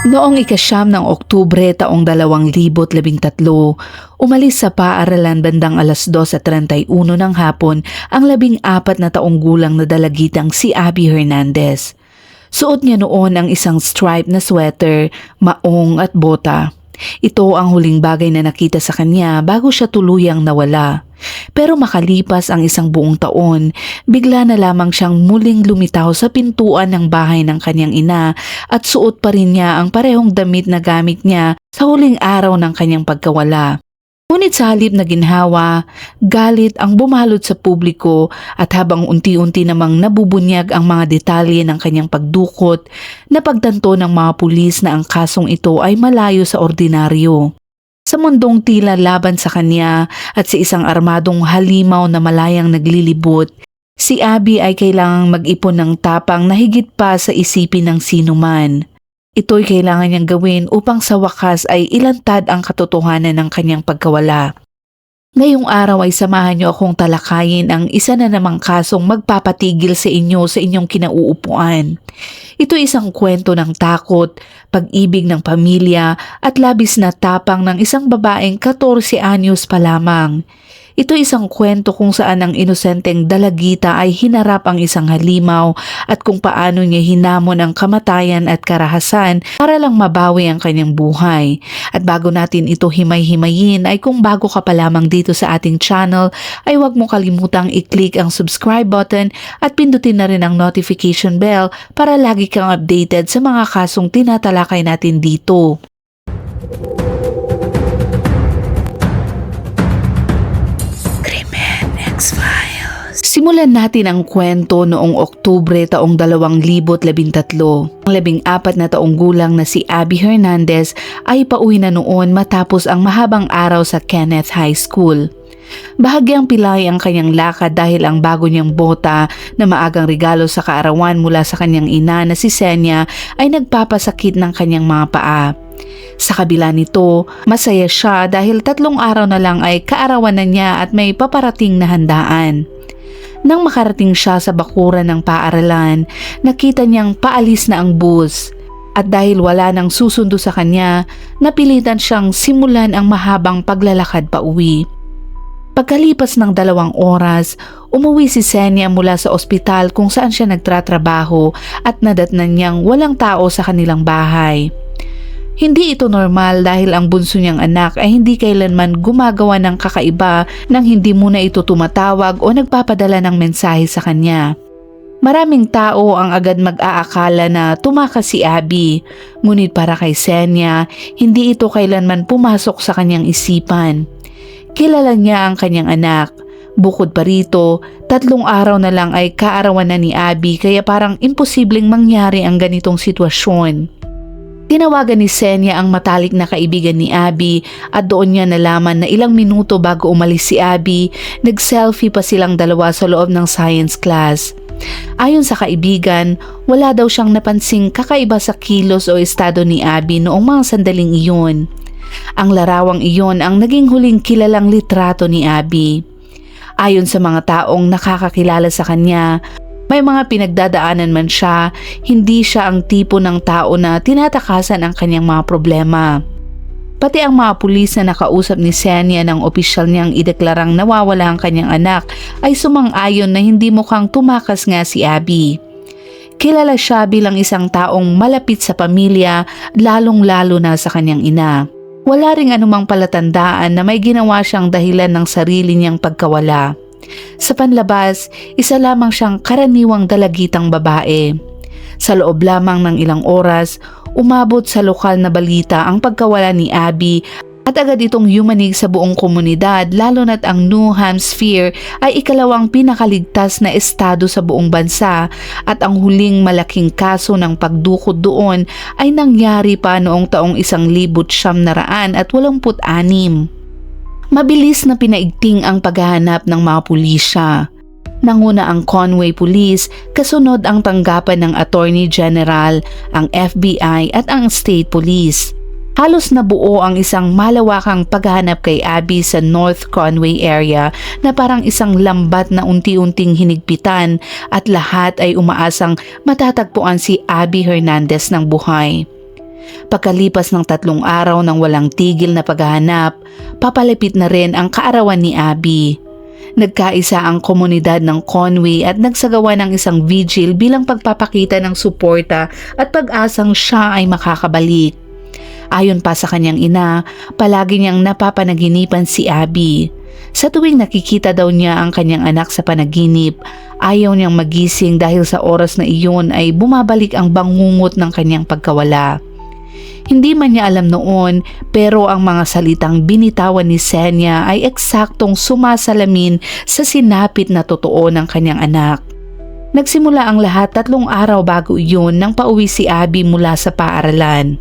Noong ika-9 ng Oktubre taong 2013, umalis sa paaralan bandang 2:31 ng hapon ang 14 na taong gulang na dalagitang si Abby Hernandez. Suot niya noon ang isang stripe na sweater, maong at bota. Ito ang huling bagay na nakita sa kanya bago siya tuluyang nawala. Pero makalipas ang isang buong taon, bigla na lamang siyang muling lumitaw sa pintuan ng bahay ng kanyang ina at suot pa rin niya ang parehong damit na gamit niya sa huling araw ng kanyang pagkawala. Ngunit sa halip na ginhawa, galit ang bumalot sa publiko at habang unti-unti namang nabubunyag ang mga detalye ng kanyang pagdukot, napagtanto ng mga pulis na ang kasong ito ay malayo sa ordinaryo. Sa mundong tila laban sa kanya at sa isang armadong halimaw na malayang naglilibot, si Abby ay kailangang mag-ipon ng tapang na higit pa sa isipin ng sinuman. Ito'y kailangan niyang gawin upang sa wakas ay ilantad ang katotohanan ng kanyang pagkawala. Ngayong araw ay samahan niyo akong talakayin ang isa na namang kasong magpapatigil sa inyo sa inyong kinauupuan. Ito isang kwento ng takot, pag-ibig ng pamilya at labis na tapang ng isang babaeng 14 anyos pa lamang. Ito isang kwento kung saan ang inosenteng dalagita ay hinarap ang isang halimaw at kung paano niya hinamon ang kamatayan at karahasan para lang mabawi ang kanyang buhay. At bago natin ito himay-himayin ay kung bago ka pa lamang dito sa ating channel ay huwag mo kalimutang i-click ang subscribe button at pindutin na rin ang notification bell para lagi kang updated sa mga kasong tinatalakay natin dito. Simulan natin ang kwento noong Oktubre taong 2013. Ang 14 na taong gulang na si Abby Hernandez ay pauwi na noon matapos ang mahabang araw sa Kenneth High School. Bahagyang pilay ang kanyang lakad dahil ang bago niyang bota na maagang regalo sa kaarawan mula sa kanyang ina na si Senya ay nagpapasakit ng kanyang mga paa. Sa kabila nito, masaya siya dahil 3 araw na lang ay kaarawan na niya at may paparating na handaan. Nang makarating siya sa bakuran ng paaralan, nakita niyang paalis na ang bus. At dahil wala nang susundo sa kanya, napilitan siyang simulan ang mahabang paglalakad pa uwi. Pagkalipas ng 2 oras, umuwi si Senya mula sa ospital kung saan siya nagtratrabaho at nadatnan niyang walang tao sa kanilang bahay. Hindi ito normal dahil ang bunso niyang anak ay hindi kailanman gumagawa ng kakaiba nang hindi muna ito tumatawag o nagpapadala ng mensahe sa kanya. Maraming tao ang agad mag-aakala na tumakas si Abby, ngunit para kay Senya, hindi ito kailanman pumasok sa kanyang isipan. Kilala niya ang kanyang anak. Bukod pa rito, 3 araw na lang ay kaarawan na ni Abby kaya parang imposibleng mangyari ang ganitong sitwasyon. Tinawagan ni Senya ang matalik na kaibigan ni Abby at doon niya nalaman na ilang minuto bago umalis si Abby, nag-selfie pa silang dalawa sa loob ng science class. Ayon sa kaibigan, wala daw siyang napansing kakaiba sa kilos o estado ni Abby noong mga sandaling iyon. Ang larawang iyon ang naging huling kilalang litrato ni Abby. Ayon sa mga taong nakakakilala sa kanya, may mga pinagdadaanan man siya, hindi siya ang tipo ng tao na tinatakasan ang kanyang mga problema. Pati ang mga pulis na nakausap ni Senya ng opisyal niyang ideklarang nawawala ang kanyang anak ay sumang-ayon na hindi mukhang tumakas nga si Abby. Kilala siya bilang isang taong malapit sa pamilya, lalong-lalo na sa kanyang ina. Wala ring anumang palatandaan na may ginawa siyang dahilan ng sarili niyang pagkawala. Sa panlabas, isa lamang siyang karaniwang dalagitang babae. Sa loob lamang ng ilang oras, umabot sa lokal na balita ang pagkawala ni Abby at agad itong yumanig sa buong komunidad lalo na't ang New Hampshire ay ikalawang pinakaligtas na estado sa buong bansa at ang huling malaking kaso ng pagdukot doon ay nangyari pa noong taong 1986. Mabilis na pinaigting ang paghahanap ng mga pulisya. Nanguna ang Conway Police, kasunod ang tanggapan ng Attorney General, ang FBI at ang State Police. Halos nabuo ang isang malawakang paghahanap kay Abby sa North Conway area na parang isang lambat na unti-unting hinigpitan at lahat ay umaasang matatagpuan si Abby Hernandez ng buhay. Pagkalipas ng 3 araw ng walang tigil na paghahanap, papalapit na rin ang kaarawan ni Abby. Nagkaisa ang komunidad ng Conway at nagsagawa ng isang vigil bilang pagpapakita ng suporta at pag-asang siya ay makakabalik. Ayon pa sa kanyang ina, palagi niyang napapanaginipan si Abby. Sa tuwing nakikita daw niya ang kanyang anak sa panaginip, ayaw niyang magising dahil sa oras na iyon ay bumabalik ang bangungot ng kanyang pagkawala. Hindi man niya alam noon, pero ang mga salitang binitawan ni Senya ay eksaktong sumasalamin sa sinapit na totoo ng kanyang anak. Nagsimula ang lahat 3 araw bago iyon nang pauwi si Abby mula sa paaralan.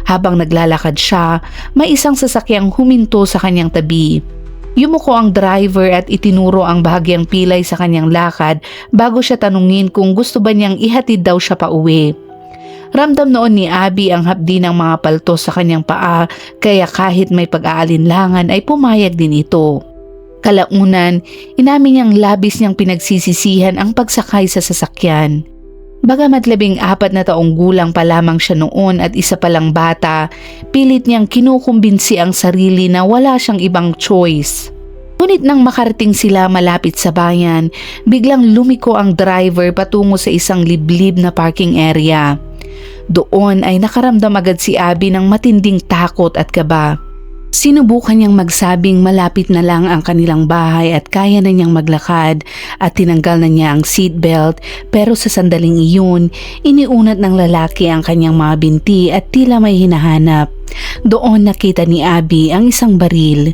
Habang naglalakad siya, may isang sasakyang huminto sa kanyang tabi. Yumuko ang driver at itinuro ang bahagyang pilay sa kanyang lakad bago siya tanungin kung gusto ba niyang ihatid daw siya pauwi. Ramdam noon ni Abby ang hapdi ng mga palto sa kanyang paa, kaya kahit may pag-aalinlangan ay pumayag din ito. Kalaunan, inamin niyang labis niyang pinagsisisihan ang pagsakay sa sasakyan. Bagamat 14 na taong gulang pa lamang siya noon at isa palang bata, pilit niyang kinukumbinsi ang sarili na wala siyang ibang choice. Ngunit nang makarating sila malapit sa bayan, biglang lumiko ang driver patungo sa isang liblib na parking area. Doon ay nakaramdam agad si Abby ng matinding takot at kaba. Sinubukan niyang magsabing malapit na lang ang kanilang bahay at kaya na niyang maglakad at tinanggal na niya ang seatbelt, pero sa sandaling iyon, iniunat ng lalaki ang kanyang mga binti at tila may hinahanap. Doon nakita ni Abby ang isang baril.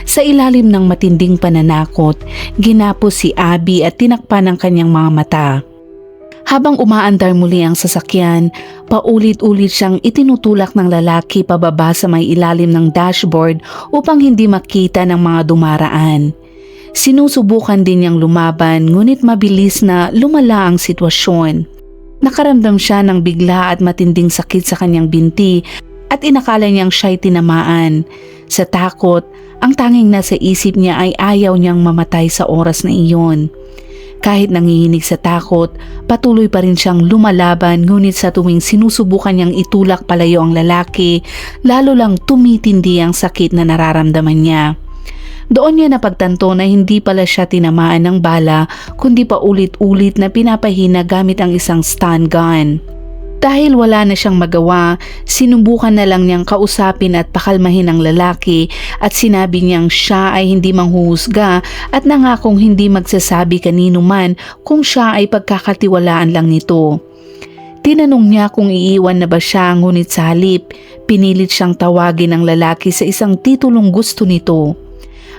Sa ilalim ng matinding pananakot, ginapos si Abby at tinakpan ang kanyang mga mata. Habang umaandar muli ang sasakyan, paulit-ulit siyang itinutulak ng lalaki pababa sa may ilalim ng dashboard upang hindi makita ng mga dumaraan. Sinusubukan din niyang lumaban, ngunit mabilis na lumala ang sitwasyon. Nakaramdam siya ng bigla at matinding sakit sa kanyang binti at inakala niyang siya'y tinamaan. Sa takot, ang tanging nasa isip niya ay ayaw niyang mamatay sa oras na iyon. Kahit nanginginig sa takot, patuloy pa rin siyang lumalaban, ngunit sa tuwing sinusubukan niyang itulak palayo ang lalaki, lalo lang tumitindi ang sakit na nararamdaman niya. Doon niya napagtanto na hindi pala siya tinamaan ng bala, kundi pa ulit-ulit na pinapahina gamit ang isang stun gun. Dahil wala na siyang magawa, sinubukan na lang niyang kausapin at pakalmahin ang lalaki at sinabi niyang siya ay hindi manghuhusga at nangakong hindi magsasabi kanino man kung siya ay pagkakatiwalaan lang nito. Tinanong niya kung iiwan na ba siya, ngunit sa halip, pinilit siyang tawagin ng lalaki sa isang titulong gusto nito.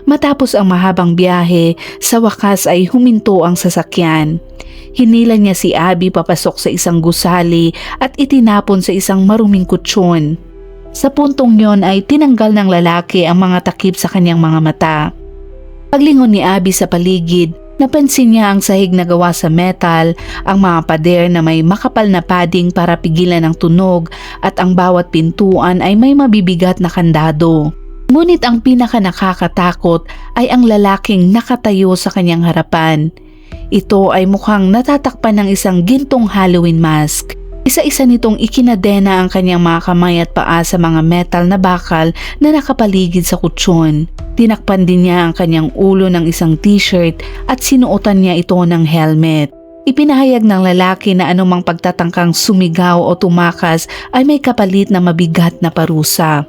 Matapos ang mahabang biyahe, sa wakas ay huminto ang sasakyan. Hinila niya si Abby papasok sa isang gusali at itinapon sa isang maruming kutsyon. Sa puntong yon ay tinanggal ng lalaki ang mga takip sa kanyang mga mata. Paglingon ni Abby sa paligid, napansin niya ang sahig na gawa sa metal, ang mga pader na may makapal na padding para pigilan ang tunog at ang bawat pintuan ay may mabibigat na kandado. Ngunit ang pinaka nakakatakot ay ang lalaking nakatayo sa kanyang harapan. Ito ay mukhang natatakpan ng isang gintong Halloween mask. Isa-isa nitong ikinadena ang kanyang mga kamay at paa sa mga metal na bakal na nakapaligid sa kutsyon. Tinakpan din niya ang kanyang ulo ng isang t-shirt at sinuotan niya ito ng helmet. Ipinahayag ng lalaki na anumang pagtatangkang sumigaw o tumakas ay may kapalit na mabigat na parusa.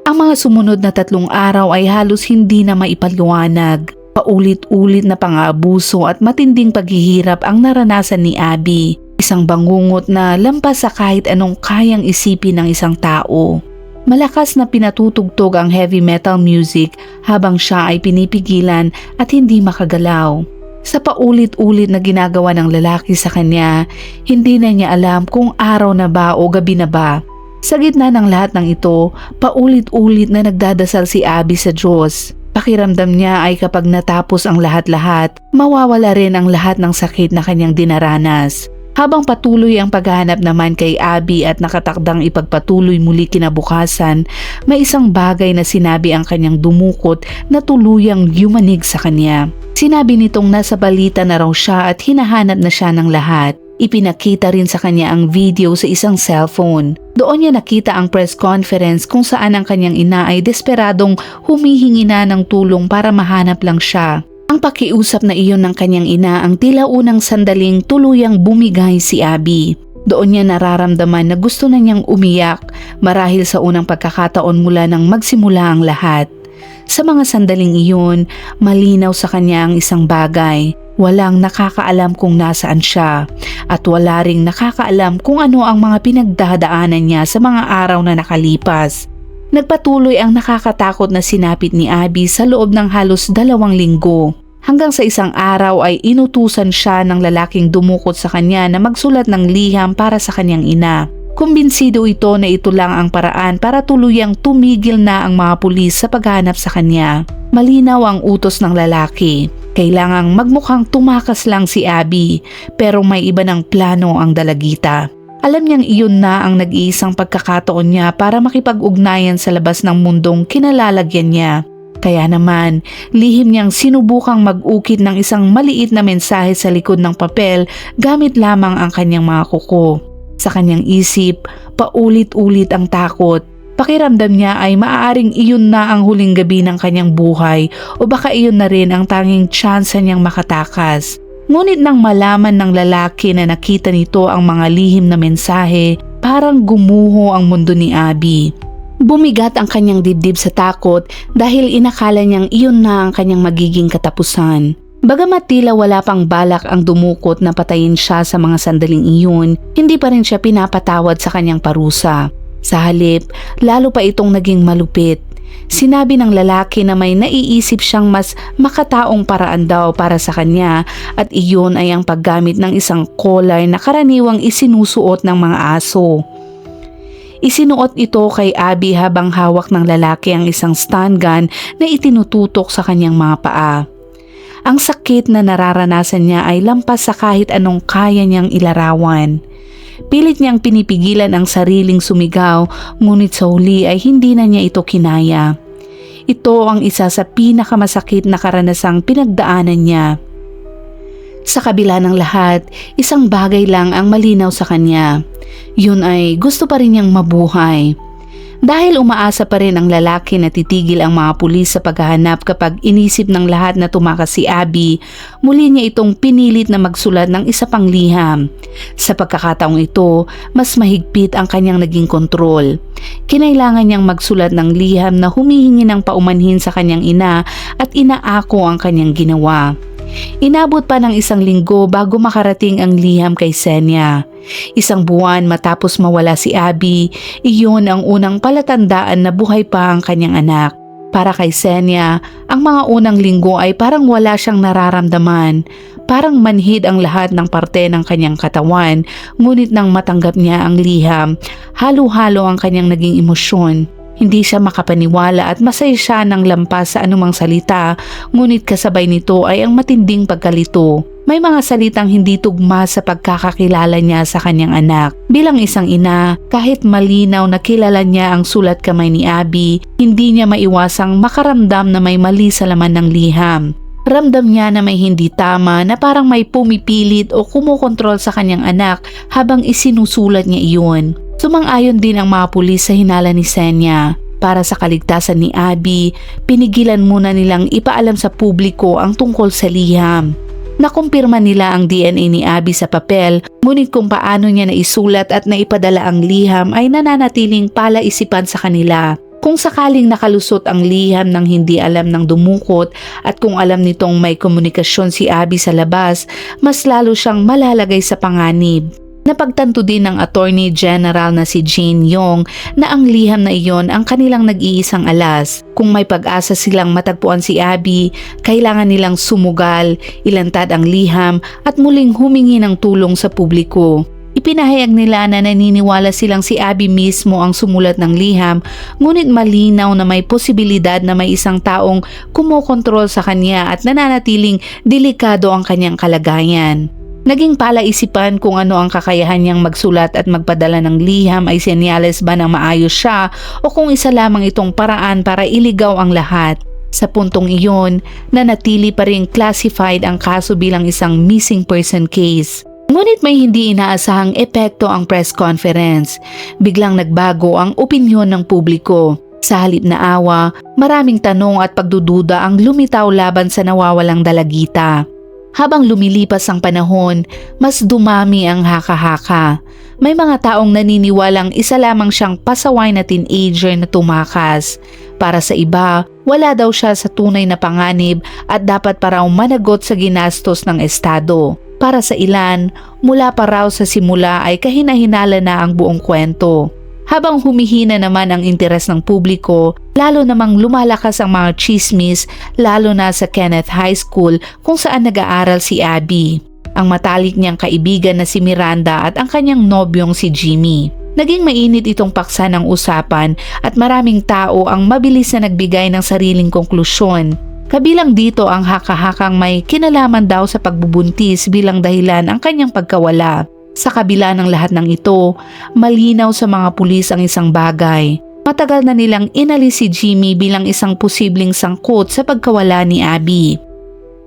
Ang mga sumunod na 3 araw ay halos hindi na maipaliwanag. Paulit-ulit na pang-aabuso at matinding paghihirap ang naranasan ni Abby. Isang bangungot na lampas sa kahit anong kayang isipin ng isang tao. Malakas na pinatutugtog ang heavy metal music habang siya ay pinipigilan at hindi makagalaw. Sa paulit-ulit na ginagawa ng lalaki sa kanya, hindi na niya alam kung araw na ba o gabi na ba. Sa gitna ng lahat ng ito, paulit-ulit na nagdadasal si Abby sa Diyos. Pakiramdam niya ay kapag natapos ang lahat-lahat, mawawala rin ang lahat ng sakit na kanyang dinaranas. Habang patuloy ang paghahanap naman kay Abby at nakatakdang ipagpatuloy muli kinabukasan, may isang bagay na sinabi ang kanyang dumukot na tuluyang yumanig sa kanya. Sinabi nitong nasa balita na raw siya at hinahanap na siya ng lahat. Ipinakita rin sa kanya ang video sa isang cellphone. Doon niya nakita ang press conference kung saan ang kanyang ina ay desperadong humihingi na ng tulong para mahanap lang siya. Ang pakiusap na iyon ng kanyang ina ang tila unang sandaling tuluyang bumigay si Abby. Doon niya nararamdaman na gusto na niyang umiyak marahil sa unang pagkakataon mula nang magsimula ang lahat. Sa mga sandaling iyon, malinaw sa kanya ang isang bagay. Walang nakakaalam kung nasaan siya at wala ring nakakaalam kung ano ang mga pinagdadaanan niya sa mga araw na nakalipas. Nagpatuloy ang nakakatakot na sinapit ni Abby sa loob ng halos 2 linggo. Hanggang sa isang araw ay inutusan siya ng lalaking dumukot sa kanya na magsulat ng liham para sa kanyang ina. Kumbinsido ito na ito lang ang paraan para tuluyang tumigil na ang mga pulis sa paghahanap sa kanya. Malinaw ang utos ng lalaki. Kailangang magmukhang tumakas lang si Abby pero may iba ng plano ang dalagita. Alam niyang iyon na ang nag-iisang pagkakataon niya para makipag-ugnayan sa labas ng mundong kinalalagyan niya. Kaya naman, lihim niyang sinubukang mag-ukit ng isang maliit na mensahe sa likod ng papel gamit lamang ang kanyang mga kuko. Sa kanyang isip, paulit-ulit ang takot. Pakiramdam niya ay maaaring iyon na ang huling gabi ng kanyang buhay o baka iyon na rin ang tanging tsansa niyang makatakas. Ngunit nang malaman ng lalaki na nakita nito ang mga lihim na mensahe, parang gumuho ang mundo ni Abby. Bumigat ang kanyang dibdib sa takot dahil inakala niyang iyon na ang kanyang magiging katapusan. Bagamat tila wala pang balak ang dumukot na patayin siya sa mga sandaling iyon, hindi pa rin siya pinapatawad sa kanyang parusa. Sa halip, lalo pa itong naging malupit. Sinabi ng lalaki na may naiisip siyang mas makataong paraan daw para sa kanya at iyon ay ang paggamit ng isang collar na karaniwang isinusuot ng mga aso. Isinuot ito kay Abby habang hawak ng lalaki ang isang stun gun na itinututok sa kanyang mga paa. Ang sakit na nararanasan niya ay lampas sa kahit anong kaya niyang ilarawan. Pilit niyang pinipigilan ang sariling sumigaw, ngunit sa huli ay hindi na niya ito kinaya. Ito ang isa sa pinakamasakit na karanasang pinagdaanan niya. Sa kabila ng lahat, isang bagay lang ang malinaw sa kanya. Yun ay gusto pa rin niyang mabuhay. Dahil umaasa pa rin ang lalaki na titigil ang mga pulis sa paghahanap kapag inisip ng lahat na tumakas si Abby, muli niya itong pinilit na magsulat ng isa pang liham. Sa pagkakataong ito, mas mahigpit ang kanyang naging kontrol. Kinailangan niyang magsulat ng liham na humihingi ng paumanhin sa kanyang ina at inaako ang kanyang ginawa. Inabot pa ng 1 linggo bago makarating ang liham kay Senya. 1 buwan matapos mawala si Abby, iyon ang unang palatandaan na buhay pa ang kanyang anak. Para kay Senya, ang mga unang linggo ay parang wala siyang nararamdaman. Parang manhid ang lahat ng parte ng kanyang katawan, ngunit nang matanggap niya ang liham, halo-halo ang kanyang naging emosyon. Hindi siya makapaniwala at masaya siya ng lampas sa anumang salita, ngunit kasabay nito ay ang matinding pagkalito. May mga salitang hindi tugma sa pagkakakilala niya sa kanyang anak. Bilang isang ina, kahit malinaw na kilala niya ang sulat kamay ni Abby, hindi niya maiwasang makaramdam na may mali sa laman ng liham. Ramdam niya na may hindi tama, na parang may pumipilit o kumukontrol sa kanyang anak habang isinusulat niya iyon. Sumang-ayon din ang mga pulis sa hinala ni Senya. Para sa kaligtasan ni Abby, pinigilan muna nilang ipaalam sa publiko ang tungkol sa liham. Nakumpirma nila ang DNA ni Abby sa papel, ngunit kung paano niya naisulat at naipadala ang liham ay nananatiling palaisipan sa kanila. Kung sakaling nakalusot ang liham ng hindi alam ng dumukot at kung alam nitong may komunikasyon si Abby sa labas, mas lalo siyang malalagay sa panganib. Napagtanto din ng Attorney General na si Jane Yong na ang liham na iyon ang kanilang nag-iisang alas. Kung may pag-asa silang matagpuan si Abby, kailangan nilang sumugal, ilantad ang liham at muling humingi ng tulong sa publiko. Ipinahayag nila na naniniwala silang si Abby mismo ang sumulat ng liham, ngunit malinaw na may posibilidad na may isang taong kumokontrol sa kanya at nananatiling delikado ang kanyang kalagayan. Naging palaisipan kung ano ang kakayahan niyang magsulat at magpadala ng liham ay senyales ba na maayos siya o kung isa lamang itong paraan para iligaw ang lahat. Sa puntong iyon, nanatili pa rin classified ang kaso bilang isang missing person case. Ngunit may hindi inaasahang epekto ang press conference. Biglang nagbago ang opinyon ng publiko. Sa halip na awa, maraming tanong at pagdududa ang lumitaw laban sa nawawalang dalagita. Habang lumilipas ang panahon, mas dumami ang haka-haka. May mga taong naniniwalang isa lamang siyang pasaway na teenager na tumakas. Para sa iba, wala daw siya sa tunay na panganib at dapat pa raw managot sa ginastos ng estado. Para sa ilan, mula pa raw sa simula ay kahina-hinala na ang buong kwento. Habang humihina naman ang interes ng publiko, lalo namang lumalakas ang mga chismis, lalo na sa Kenneth High School kung saan nag-aaral si Abby. Ang matalik niyang kaibigan na si Miranda at ang kanyang nobyong si Jimmy. Naging mainit itong paksa ng usapan at maraming tao ang mabilis na nagbigay ng sariling konklusyon. Kabilang dito ang haka-hakang may kinalaman daw sa pagbubuntis bilang dahilan ang kanyang pagkawala. Sa kabila ng lahat ng ito, malinaw sa mga pulis ang isang bagay. Matagal na nilang inalis si Jimmy bilang isang posibleng sangkot sa pagkawala ni Abby.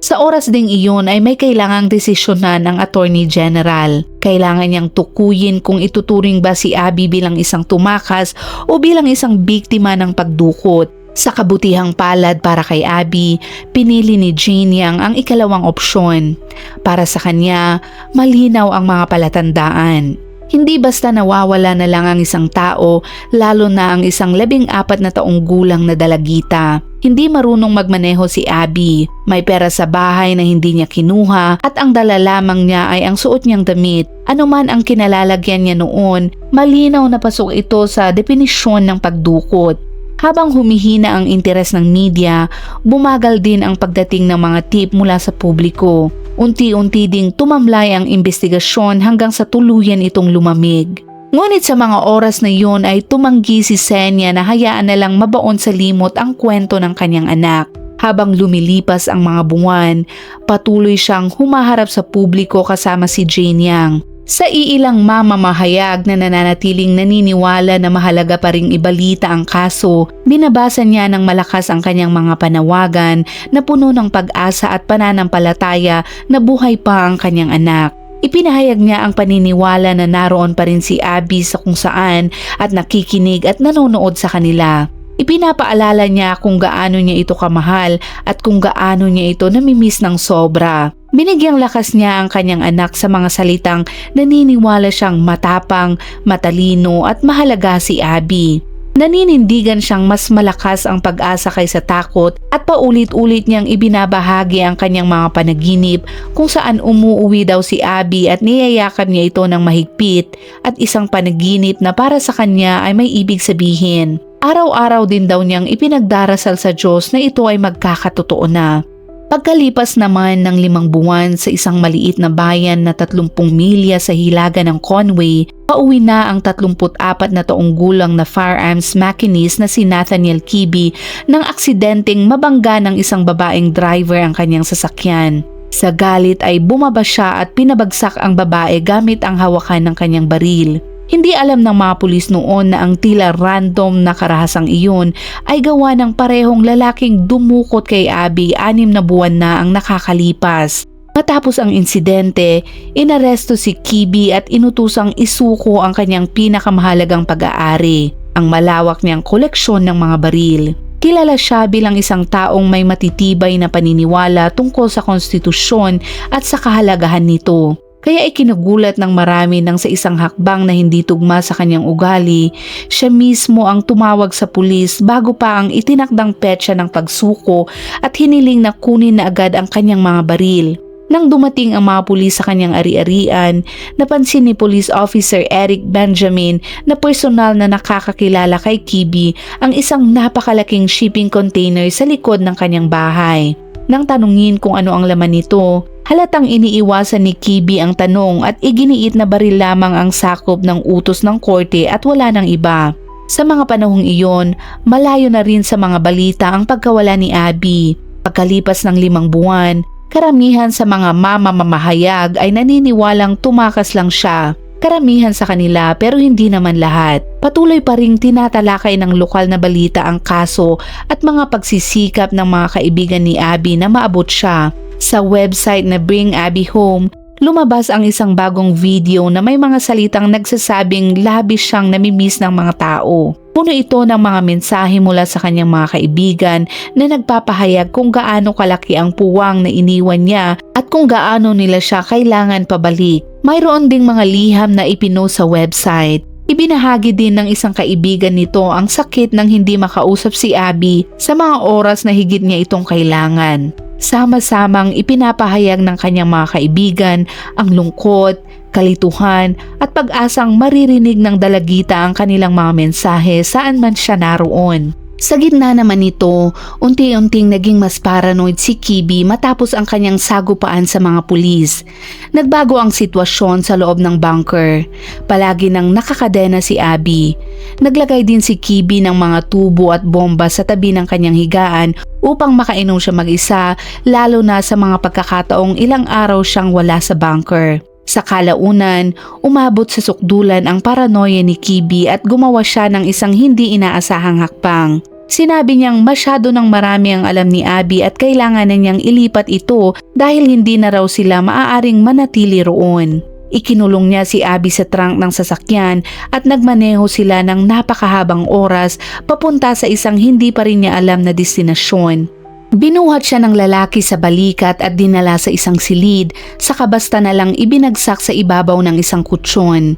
Sa oras ding iyon ay may kailangang desisyonan ng Attorney General. Kailangan niyang tukuyin kung ituturing ba si Abby bilang isang tumakas o bilang isang biktima ng pagdukot. Sa kabutihang palad para kay Abby, pinili ni Jane Yang ang ikalawang opsyon. Para sa kanya, malinaw ang mga palatandaan. Hindi basta nawawala na lang ang isang tao, lalo na ang isang 14 na taong gulang na dalagita. Hindi marunong magmaneho si Abby, may pera sa bahay na hindi niya kinuha at ang dala lamang niya ay ang suot niyang damit. Ano man ang kinalalagyan niya noon, malinaw na pasok ito sa definisyon ng pagdukot. Habang humihina ang interes ng media, bumagal din ang pagdating ng mga tip mula sa publiko. Unti-unti ding tumamlay ang investigasyon hanggang sa tuluyan itong lumamig. Ngunit sa mga oras na iyon ay tumanggi si Senya na hayaan na lang mabaon sa limot ang kwento ng kanyang anak. Habang lumilipas ang mga buwan, patuloy siyang humaharap sa publiko kasama si Jane Yang. Sa iilang mamamahayag na nananatiling naniniwala na mahalaga pa ring ibalita ang kaso, binabasa niya ng malakas ang kanyang mga panawagan na puno ng pag-asa at pananampalataya na buhay pa ang kanyang anak. Ipinahayag niya ang paniniwala na naroon pa rin si Abby sa kung saan at nakikinig at nanonood sa kanila. Ipinapaalala niya kung gaano niya ito kamahal at kung gaano niya ito namimiss ng sobra. Binigyang lakas niya ang kanyang anak sa mga salitang naniniwala siyang matapang, matalino at mahalaga si Abby. Naninindigan siyang mas malakas ang pag-asa kaysa takot at paulit-ulit niyang ibinabahagi ang kanyang mga panaginip kung saan umuuwi daw si Abby at niyayakap niya ito ng mahigpit at isang panaginip na para sa kanya ay may ibig sabihin. Araw-araw din daw niyang ipinagdarasal sa Diyos na ito ay magkakatotoo na. Pagkalipas naman ng 5 buwan sa isang maliit na bayan na 30 milya sa hilaga ng Conway, pauwi na ang 34 na taong gulang na firearms machinist na si Nathaniel Kibi nang aksidenteng mabangga ng isang babaeng driver ang kanyang sasakyan. Sa galit ay bumaba siya at pinabagsak ang babae gamit ang hawakan ng kanyang baril. Hindi alam ng mga pulis noon na ang tila random na karahasang iyon ay gawa ng parehong lalaking dumukot kay Abby 6 na buwan na ang nakakalipas. Matapos ang insidente, inaresto si Kibi at inutusang isuko ang kanyang pinakamahalagang pag-aari, ang malawak niyang koleksyon ng mga baril. Kilala siya bilang isang taong may matitibay na paniniwala tungkol sa konstitusyon at sa kahalagahan nito. Kaya ikinagulat ng marami nang sa isang hakbang na hindi tugma sa kanyang ugali, siya mismo ang tumawag sa pulis bago pa ang itinakdang petsa ng pagsuko at hiniling na kunin na agad ang kanyang mga baril. Nang dumating ang mga pulis sa kanyang ari-arian, napansin ni Police Officer Eric Benjamin na personal na nakakakilala kay Kibi ang isang napakalaking shipping container sa likod ng kanyang bahay. Nang tanungin kung ano ang laman nito, halatang iniiwasan ni Kibi ang tanong at iginiit na baril lamang ang sakop ng utos ng korte at wala nang iba. Sa mga panahong iyon, malayo na rin sa mga balita ang pagkawala ni Abby. Pagkalipas ng 5 buwan, karamihan sa mga mamamahayag ay naniniwalang tumakas lang siya. Karamihan sa kanila pero hindi naman lahat. Patuloy pa ring tinatalakay ng lokal na balita ang kaso at mga pagsisikap ng mga kaibigan ni Abby na maabot siya. Sa website na Bring Abby Home, lumabas ang isang bagong video na may mga salitang nagsasabing labis siyang namimiss ng mga tao. Puno ito ng mga mensahe mula sa kanyang mga kaibigan na nagpapahayag kung gaano kalaki ang puwang na iniwan niya at kung gaano nila siya kailangan pabalik. Mayroon ding mga liham na ipinost sa website. Ibinahagi din ng isang kaibigan nito ang sakit ng hindi makausap si Abby sa mga oras na higit niya itong kailangan. Sama-samang ipinapahayag ng kanyang mga kaibigan ang lungkot, kalituhan at pag-asang maririnig ng dalagita ang kanilang mga mensahe saan man siya naroon. Sa gitna naman nito, unti-unting naging mas paranoid si Kibi matapos ang kanyang sagupaan sa mga pulis. Nagbago ang sitwasyon sa loob ng bunker. Palagi nang nakakadena si Abby. Naglagay din si Kibi ng mga tubo at bomba sa tabi ng kanyang higaan upang makainom siya mag-isa, lalo na sa mga pagkakataong ilang araw siyang wala sa bunker. Sa kalaunan, umabot sa sukdulan ang paranoia ni Kibi at gumawa siya ng isang hindi inaasahang hakbang. Sinabi niyang masyado ng marami ang alam ni Abby at kailangan na niyang ilipat ito dahil hindi na raw sila maaaring manatili roon. Ikinulong niya si Abby sa trunk ng sasakyan at nagmaneho sila ng napakahabang oras papunta sa isang hindi pa rin niya alam na destinasyon. Binuhat siya ng lalaki sa balikat at dinala sa isang silid, saka basta na lang ibinagsak sa ibabaw ng isang kutsyon.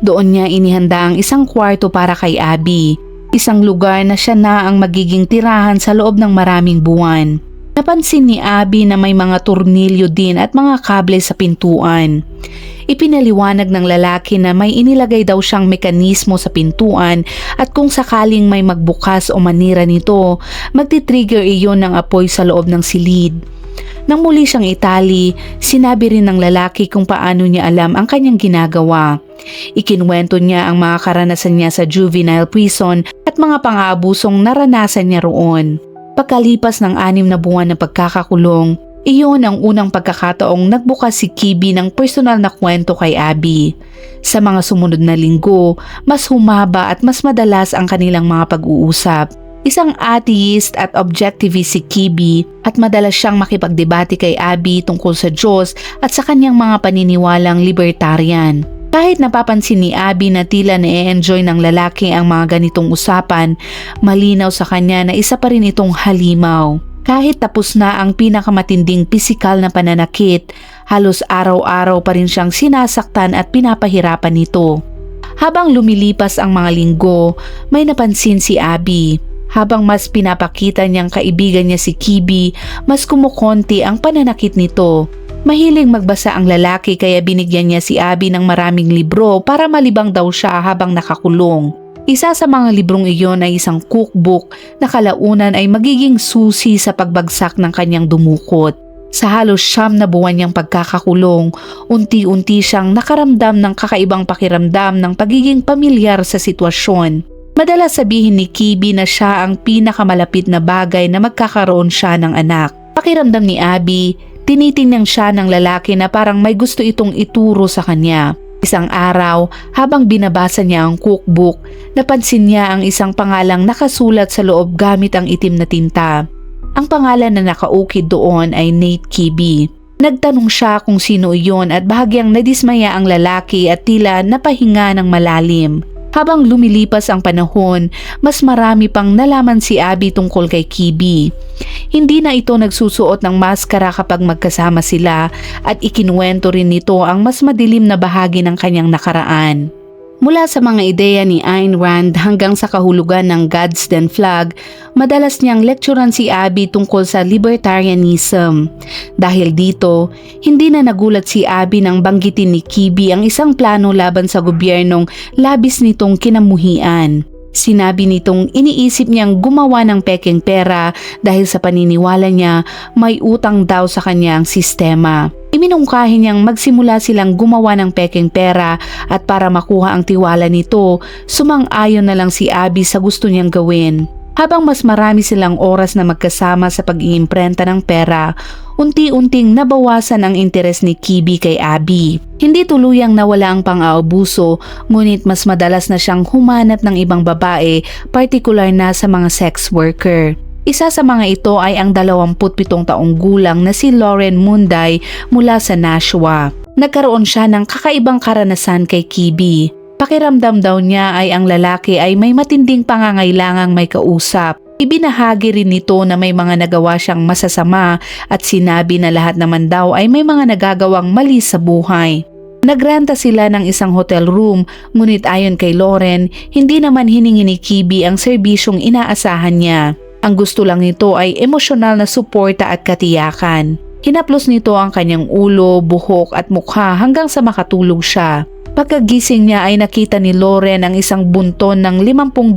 Doon niya inihanda ang isang kwarto para kay Abby, isang lugar na siya na ang magiging tirahan sa loob ng maraming buwan. Napansin ni Abby na may mga tornilyo din at mga kable sa pintuan. Ipinaliwanag ng lalaki na may inilagay daw siyang mekanismo sa pintuan at kung sakaling may magbukas o manira nito, magti-trigger iyon ng apoy sa loob ng silid. Nang muli siyang itali, sinabi rin ng lalaki kung paano niya alam ang kanyang ginagawa. Ikinwento niya ang mga karanasan niya sa juvenile prison at mga pang-aabusong naranasan niya roon. Pagkalipas ng 6 na buwan ng pagkakakulong, iyon ang unang pagkakataong nagbukas si Kibi ng personal na kwento kay Abby. Sa mga sumunod na linggo, mas humaba at mas madalas ang kanilang mga pag-uusap. Isang atheist at objectivist si Kibi at madalas siyang makipagdebate kay Abby tungkol sa Diyos at sa kanyang mga paniniwalang libertarian. Kahit napapansin ni Abby na tila na-enjoy ng lalaki ang mga ganitong usapan, malinaw sa kanya na isa pa rin itong halimaw. Kahit tapos na ang pinakamatinding pisikal na pananakit, halos araw-araw pa rin siyang sinasaktan at pinapahirapan nito. Habang lumilipas ang mga linggo, may napansin si Abby. Habang mas pinapakita niyang kaibigan niya si Kibi, mas kumukonti ang pananakit nito. Mahilig magbasa ang lalaki kaya binigyan niya si Abby ng maraming libro para malibang daw siya habang nakakulong. Isa sa mga librong iyon ay isang cookbook na kalaunan ay magiging susi sa pagbagsak ng kanyang dumukot. Sa halos 9 na buwan niyang pagkakakulong, unti-unti siyang nakaramdam ng kakaibang pakiramdam ng pagiging pamilyar sa sitwasyon. Madalas sabihin ni Kibi na siya ang pinakamalapit na bagay na magkakaroon siya ng anak. Pakiramdam ni Abby, tinitingnan siya ng lalaki na parang may gusto itong ituro sa kanya. Isang araw, habang binabasa niya ang cookbook, napansin niya ang isang pangalang nakasulat sa loob gamit ang itim na tinta. Ang pangalan na nakaukit doon ay Nate Kibi. Nagtanong siya kung sino iyon at bahagyang nadismaya ang lalaki at tila napahinga ng malalim. Habang lumilipas ang panahon, mas marami pang nalaman si Abby tungkol kay Kibi. Hindi na ito nagsusuot ng maskara kapag magkasama sila at ikinuwento rin nito ang mas madilim na bahagi ng kanyang nakaraan. Mula sa mga ideya ni Ayn Rand hanggang sa kahulugan ng God's Den Flag, madalas niyang lekturan si Abby tungkol sa libertarianism. Dahil dito, hindi na nagulat si Abby nang banggitin ni Kibi ang isang plano laban sa gobyernong labis nitong kinamuhian. Sinabi nitong iniisip niyang gumawa ng pekeng pera dahil sa paniniwala niya may utang daw sa kanya ang sistema. Iminungkahi niyang magsimula silang gumawa ng pekeng pera at para makuha ang tiwala nito, sumang-ayon na lang si Abby sa gusto niyang gawin. Habang mas marami silang oras na magkasama sa pag-iimprenta ng pera, unti-unting nabawasan ang interes ni Kibi kay Abby. Hindi tuluyang nawala ang pang-aabuso, ngunit mas madalas na siyang humanap ng ibang babae, partikular na sa mga sex worker. Isa sa mga ito ay ang 27 taong gulang na si Lauren Munday mula sa Nashua. Nagkaroon siya ng kakaibang karanasan kay Kibi. Pakiramdam daw niya ay ang lalaki ay may matinding pangangailangang may kausap. Ibinahagi rin nito na may mga nagawa siyang masasama at sinabi na lahat naman daw ay may mga nagagawang mali sa buhay. Nagrenta sila ng isang hotel room, ngunit ayon kay Lauren, hindi naman hiningi ni Kibi ang serbisyong inaasahan niya. Ang gusto lang nito ay emosyonal na suporta at katiyakan. Hinaplos nito ang kanyang ulo, buhok at mukha hanggang sa makatulog siya. Pagkagising niya ay nakita ni Lauren ang isang bunton ng $50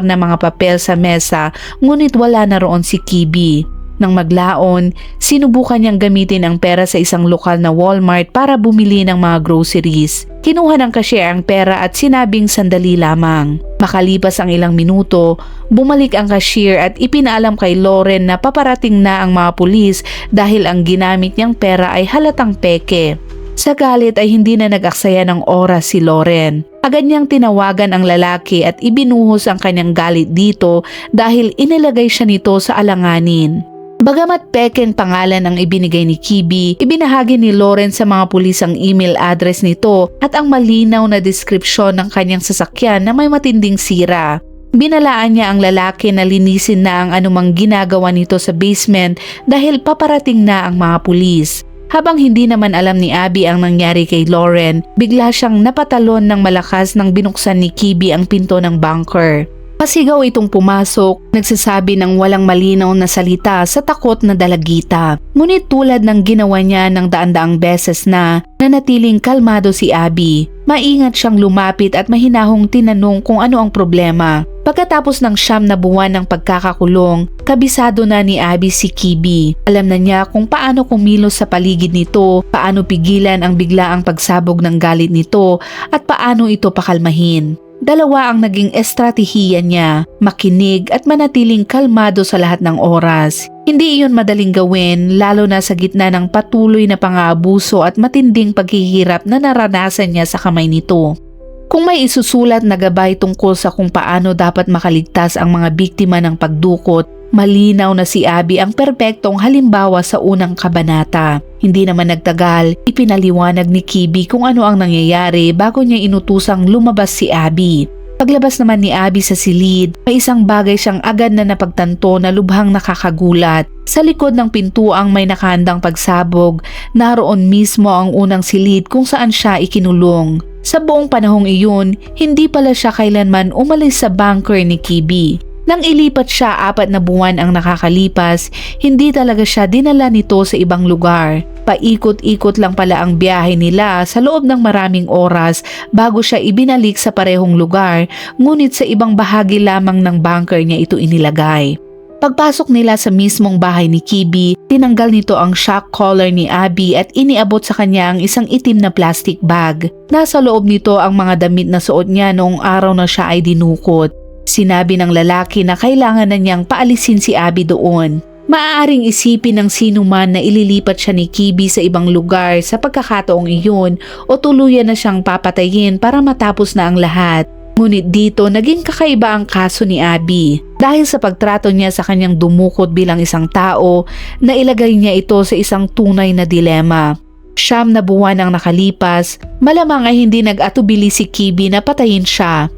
na mga papel sa mesa, ngunit wala na roon si Kibi. Nang maglaon, sinubukan niyang gamitin ang pera sa isang lokal na Walmart para bumili ng mga groceries. Kinuha ng cashier ang pera at sinabing sandali lamang. Makalipas ang ilang minuto, bumalik ang cashier at ipinaalam kay Lauren na paparating na ang mga pulis dahil ang ginamit niyang pera ay halatang peke. Sa galit ay hindi na nag-aksaya ng oras si Lauren. Agad niyang tinawagan ang lalaki at ibinuhos ang kanyang galit dito dahil inilagay siya nito sa alanganin. Bagamat pekeng pangalan ang ibinigay ni Kibi, ibinahagi ni Lauren sa mga pulis ang email address nito at ang malinaw na deskripsyon ng kanyang sasakyan na may matinding sira. Binalaan niya ang lalaki na linisin na ang anumang ginagawa nito sa basement dahil paparating na ang mga pulis. Habang hindi naman alam ni Abby ang nangyari kay Lauren, bigla siyang napatalon ng malakas nang binuksan ni Kibi ang pinto ng bunker. Pasigaw itong pumasok, nagsasabi ng walang malinaw na salita sa takot na dalagita. Ngunit tulad ng ginawa niya ng daan-daang beses na nanatiling kalmado si Abby. Maingat siyang lumapit at mahinahong tinanong kung ano ang problema. Pagkatapos ng 9 na buwan ng pagkakakulong, kabisado na ni Abby si Kibi. Alam na niya kung paano kumilos sa paligid nito, paano pigilan ang biglaang pagsabog ng galit nito at paano ito pakalmahin. Dalawa ang naging estratehiya niya, makinig at manatiling kalmado sa lahat ng oras. Hindi iyon madaling gawin lalo na sa gitna ng patuloy na pang-aabuso at matinding paghihirap na naranasan niya sa kamay nito. Kung may isusulat na gabay tungkol sa kung paano dapat makaligtas ang mga biktima ng pagdukot, malinaw na si Abby ang perpektong halimbawa sa unang kabanata. Hindi naman nagtagal, ipinaliwanag ni Kibi kung ano ang nangyayari bago niya inutusang lumabas si Abby. Paglabas naman ni Abby sa silid, may isang bagay siyang agad na napagtanto na lubhang nakakagulat. Sa likod ng pintuang may nakahandang pagsabog, naroon mismo ang unang silid kung saan siya ikinulong. Sa buong panahong iyon, hindi pala siya kailanman umalis sa bunker ni Kibi. Nang ilipat siya 4 na buwan ang nakakalipas, hindi talaga siya dinala nito sa ibang lugar. Paikot-ikot lang pala ang biyahe nila sa loob ng maraming oras bago siya ibinalik sa parehong lugar, ngunit sa ibang bahagi lamang ng bunker niya ito inilagay. Pagpasok nila sa mismong bahay ni Kibi, tinanggal nito ang shock collar ni Abby at iniabot sa kanya ang isang itim na plastic bag. Nasa loob nito ang mga damit na suot niya noong araw na siya ay dinukot. Sinabi ng lalaki na kailangan na niyang paalisin si Abby doon. Maaaring isipin ng sino man na ililipat siya ni Kibi sa ibang lugar sa pagkakataong iyon o tuluyan na siyang papatayin para matapos na ang lahat. Ngunit dito naging kakaiba ang kaso ni Abby. Dahil sa pagtrato niya sa kanyang dumukot bilang isang tao, nailagay niya ito sa isang tunay na dilema. 9 na buwan ang nakalipas, malamang ay hindi nag-atubili si Kibi na patayin siya.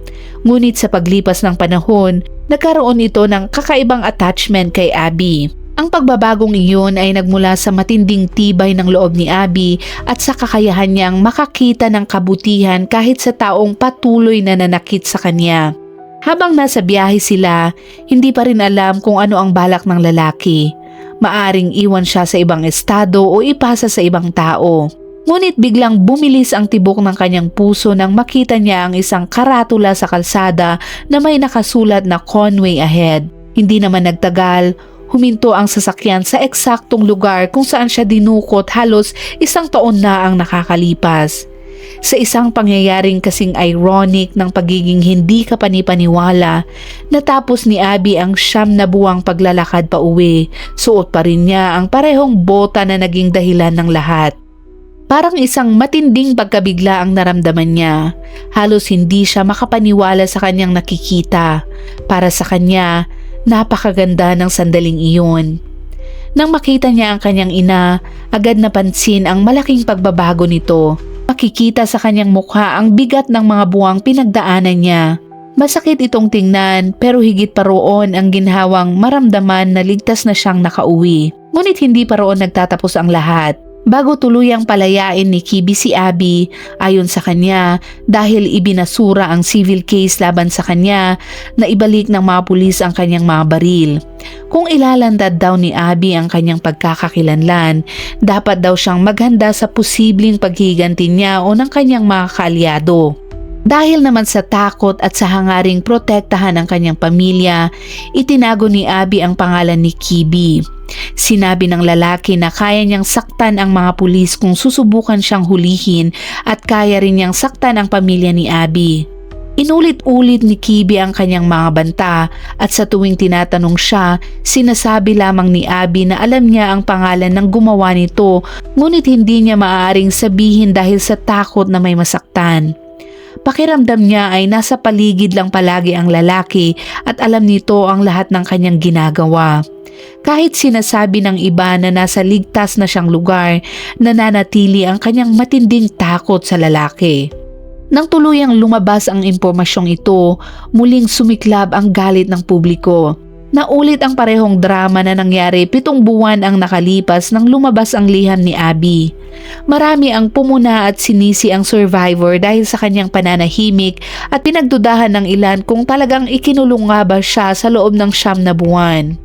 Ngunit sa paglipas ng panahon, nagkaroon ito ng kakaibang attachment kay Abby. Ang pagbabagong iyon ay nagmula sa matinding tibay ng loob ni Abby at sa kakayahan niyang makakita ng kabutihan kahit sa taong patuloy na nanakit sa kanya. Habang nasa biyahe sila, hindi pa rin alam kung ano ang balak ng lalaki. Maaring iwan siya sa ibang estado o ipasa sa ibang tao. Ngunit biglang bumilis ang tibok ng kanyang puso nang makita niya ang isang karatula sa kalsada na may nakasulat na Conway ahead. Hindi naman nagtagal, huminto ang sasakyan sa eksaktong lugar kung saan siya dinukot halos 1 taon na ang nakakalipas. Sa isang pangyayaring kasing ironic ng pagiging hindi kapanipaniwala, natapos ni Abby ang 9 na buwang paglalakad pa uwi. Suot pa rin niya ang parehong bota na naging dahilan ng lahat. Parang isang matinding pagkabigla ang naramdaman niya. Halos hindi siya makapaniwala sa kanyang nakikita. Para sa kanya, Napakaganda ng sandaling iyon. Nang makita niya ang kanyang ina, agad napansin ang malaking pagbabago nito. Makikita sa kanyang mukha ang bigat ng mga buwang pinagdaanan niya. Masakit itong tingnan pero higit pa roon ang ginhawang maramdaman na ligtas na siyang nakauwi. Ngunit hindi pa roon nagtatapos ang lahat. Bago tuluyang palayain ni Kibi si Abby, ayon sa kanya, dahil ibinasura ang civil case laban sa kanya, na ibalik ng mga pulis ang kanyang mga baril. Kung ilalandad daw ni Abby ang kanyang pagkakakilanlan, dapat daw siyang maghanda sa posibleng paghiganti niya o ng kanyang mga kaalyado. Dahil naman sa takot at sa hangaring protektahan ang kanyang pamilya, itinago ni Abby ang pangalan ni Kibi. Sinabi ng lalaki na kaya niyang saktan ang mga pulis kung susubukan siyang hulihin at kaya rin niyang saktan ang pamilya ni Abby. Inulit-ulit ni Kibi ang kanyang mga banta at sa tuwing tinatanong siya, sinasabi lamang ni Abby na alam niya ang pangalan ng gumawa nito, ngunit hindi niya maaaring sabihin dahil sa takot na may masaktan. Pakiramdam niya ay nasa paligid lang palagi ang lalaki at alam nito ang lahat ng kanyang ginagawa. Kahit sinasabi ng iba na nasa ligtas na siyang lugar, nananatili ang kanyang matinding takot sa lalaki. Nang tuluyang lumabas ang impormasyong ito, muling sumiklab ang galit ng publiko. Naulit ang parehong drama na nangyari 7 buwan ang nakalipas nang lumabas ang liham ni Abby. Marami ang pumuna at sinisi ang survivor dahil sa kanyang pananahimik at pinagdudahan ng ilan kung talagang ikinulong nga ba siya sa loob ng 9 na buwan.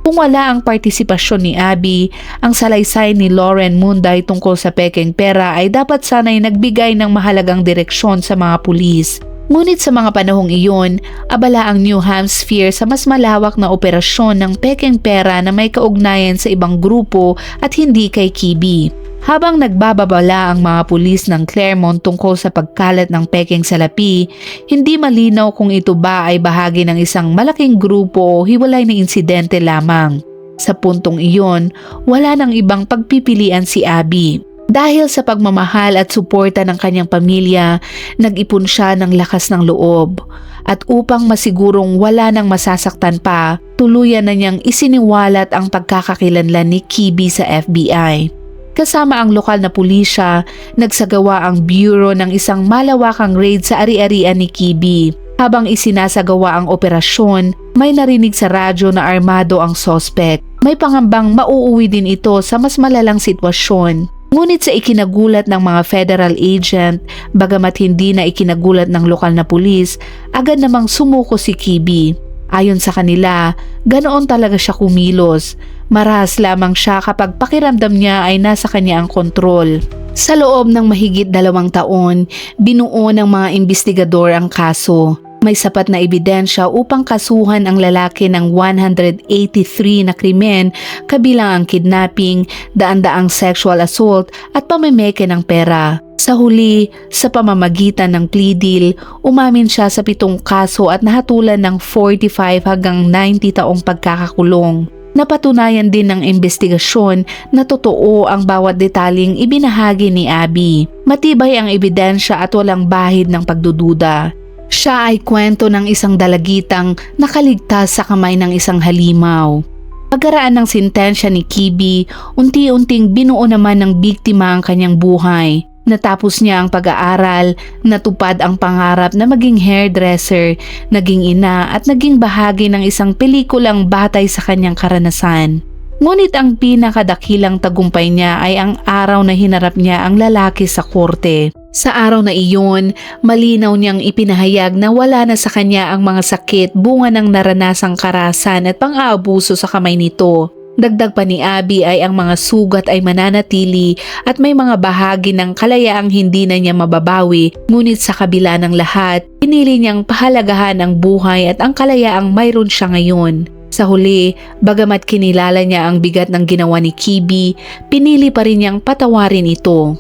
Kung wala ang partisipasyon ni Abby, ang salaysay ni Lauren Munday tungkol sa pekeng pera ay dapat sana'y nagbigay ng mahalagang direksyon sa mga pulis. Ngunit sa mga panahong iyon, abala ang New Hampshire sa mas malawak na operasyon ng pekeng pera na may kaugnayan sa ibang grupo at hindi kay Kibi. Habang nagbababala ang mga pulis ng Claremont tungkol sa pagkalat ng pekeng salapi, hindi malinaw kung ito ba ay bahagi ng isang malaking grupo o hiwalay na insidente lamang. Sa puntong iyon, wala nang ibang pagpipilian si Abby. Dahil sa pagmamahal at suporta ng kanyang pamilya, nag-ipon siya ng lakas ng loob. At upang masigurong wala nang masasaktan pa, tuluyan na niyang isiniwalat ang pagkakakilanlan ni Kibi sa FBI. Kasama ang lokal na pulisya, nagsagawa ang bureau ng isang malawakang raid sa ari-arian ni Kibi. Habang isinasagawa ang operasyon, may narinig sa radyo na armado ang sospek. May pangambang mauuwi din ito sa mas malalang sitwasyon. Ngunit sa ikinagulat ng mga federal agent, bagamat hindi na ikinagulat ng lokal na pulis, agad namang sumuko si Kibi. Ayon sa kanila, ganoon talaga siya kumilos. Marahas lamang siya kapag pakiramdam niya ay nasa kanya ang kontrol. Sa loob ng mahigit 2 taon, binuo ng mga investigador ang kaso. May sapat na ebidensya upang kasuhan ang lalaki ng 183 na krimen, kabilang ang kidnapping, daan-daang sexual assault at pamemeke ng pera. Sa huli, sa pamamagitan ng plea deal, umamin siya sa 7 kaso at nahatulan ng 45 hanggang 90 taong pagkakakulong. Napatunayan din ng investigasyon na totoo ang bawat detaling ibinahagi ni Abby. Matibay ang ebidensya at walang bahid ng pagdududa. Siya ay kwento ng isang dalagitang nakaligtas sa kamay ng isang halimaw. Pagkaraan ng sintensya ni Kibi, unti-unting binuo naman ng biktima ang kanyang buhay. Natapos niya ang pag-aaral, natupad ang pangarap na maging hairdresser, naging ina at naging bahagi ng isang pelikulang batay sa kanyang karanasan. Ngunit ang pinakadakilang tagumpay niya ay ang araw na hinarap niya ang lalaki sa korte. Sa araw na iyon, malinaw niyang ipinahayag na wala na sa kanya ang mga sakit bunga ng naranasang karahasan at pang-aabuso sa kamay nito. Dagdag pa ni Abby ay ang mga sugat ay mananatili at may mga bahagi ng kalayaang hindi na niya mababawi, ngunit sa kabila ng lahat, pinili niyang pahalagahan ang buhay at ang kalayaang mayroon siya ngayon. Sa huli, bagamat kinilala niya ang bigat ng ginawa ni Kibi, pinili pa rin niyang patawarin ito.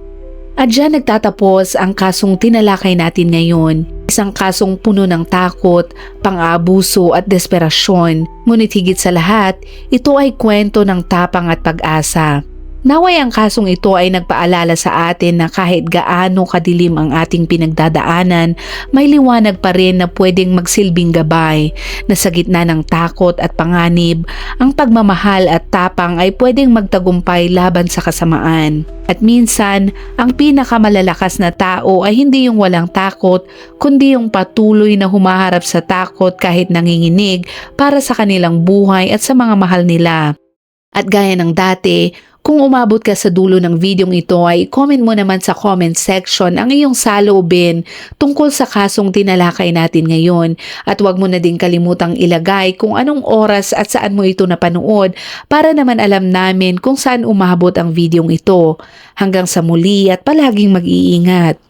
At diyan nagtatapos ang kasong tinalakay natin ngayon. Isang kasong puno ng takot, pang-aabuso at desperasyon. Ngunit higit sa lahat, ito ay kwento ng tapang at pag-asa. Naway ang kasong ito ay nagpaalala sa atin na kahit gaano kadilim ang ating pinagdadaanan, may liwanag pa rin na pwedeng magsilbing gabay, na sa gitna ng takot at panganib, ang pagmamahal at tapang ay pwedeng magtagumpay laban sa kasamaan. At minsan, ang pinakamalalakas na tao ay hindi yung walang takot, kundi yung patuloy na humaharap sa takot kahit nanginginig para sa kanilang buhay at sa mga mahal nila. At gaya ng dati, kung umabot ka sa dulo ng videong ito ay comment mo naman sa comment section ang iyong saloobin tungkol sa kasong tinalakay natin ngayon, at huwag mo na din kalimutang ilagay kung anong oras at saan mo ito napanood para naman alam namin kung saan umabot ang videong ito. Hanggang sa muli at palaging mag-iingat.